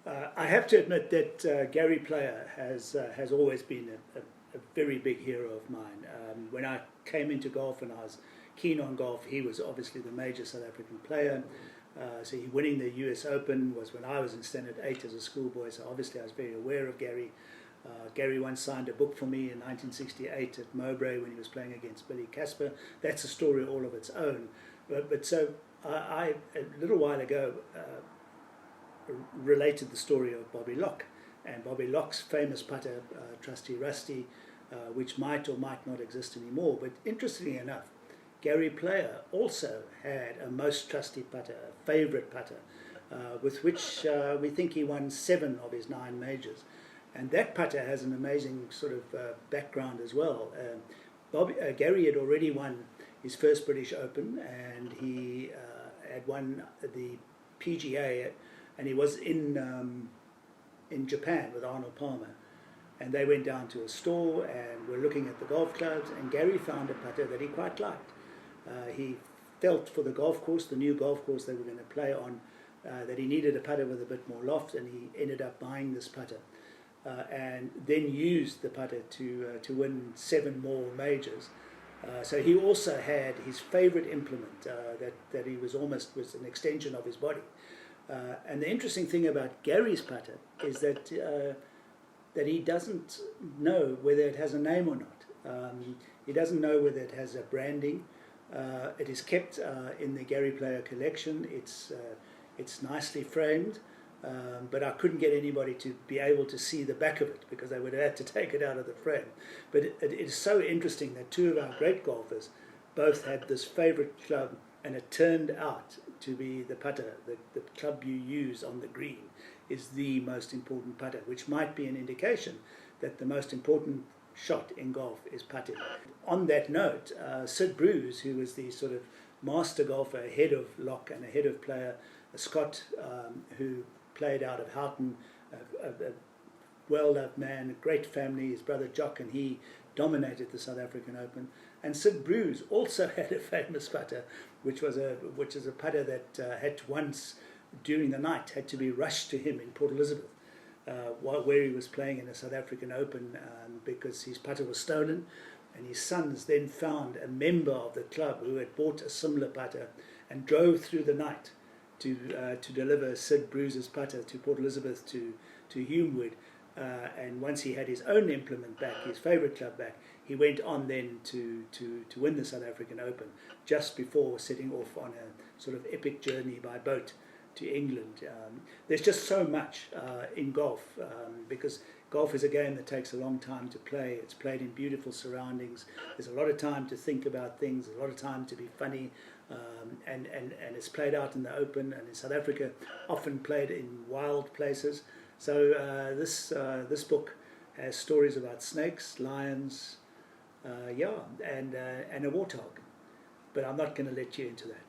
I have to admit that Gary Player has always been a very big hero of mine. When I came into golf and I was keen on golf, he was obviously the major South African player. So he winning the US Open was when I was in Standard 8 as a schoolboy, so obviously I was very aware of Gary. Gary once signed a book for me in 1968 at Mowbray when he was playing against Billy Casper. That's a story all of its own. But so I a little while ago, related the story of Bobby Locke, and Bobby Locke's famous putter, Trusty Rusty, which might or might not exist anymore. But interestingly enough, Gary Player also had a most trusty putter, a favourite putter, with which we think he won 7 of his 9 majors. And that putter has an amazing sort of background as well. Gary had already won his first British Open, and he had won the PGA, and he was in Japan with Arnold Palmer. And they went down to a store and were looking at the golf clubs, and Gary found a putter that he quite liked. He felt for the golf course, the new golf course they were going to play on, that he needed a putter with a bit more loft, and he ended up buying this putter. And then used the putter to win 7 more majors. So he also had his favourite implement that he was an extension of his body. And the interesting thing about Gary's putter is that he doesn't know whether it has a name or not. He doesn't know whether it has a branding. It is kept in the Gary Player collection. It's nicely framed. But I couldn't get anybody to be able to see the back of it because they would have had to take it out of the frame. But it is so interesting that 2 of our great golfers both had this favourite club, and it turned out to be the putter, the club you use on the green is the most important putter, which might be an indication that the most important shot in golf is putting. On that note, Sid Bruce, who was the sort of master golfer ahead of Locke and ahead of Player, a Scot who played out of Houghton, a well-loved man, a great family, his brother Jock, and he dominated the South African Open. And Sid Bruce also had a famous putter, which is a putter that had once, during the night, had to be rushed to him in Port Elizabeth, where he was playing in a South African Open, because his putter was stolen, and his sons then found a member of the club who had bought a similar putter and drove through the night to deliver Sid Bruce's putter to Port Elizabeth to Humewood, and once he had his own implement back, his favourite club back, he went on then to win the South African Open just before setting off on a sort of epic journey by boat to England. There's just so much in golf, because golf is a game that takes a long time to play. It's played in beautiful surroundings. There's a lot of time to think about things, a lot of time to be funny, and it's played out in the open, and in South Africa often played in wild places. So this book has stories about snakes, lions, and a warthog, but I'm not going to let you into that.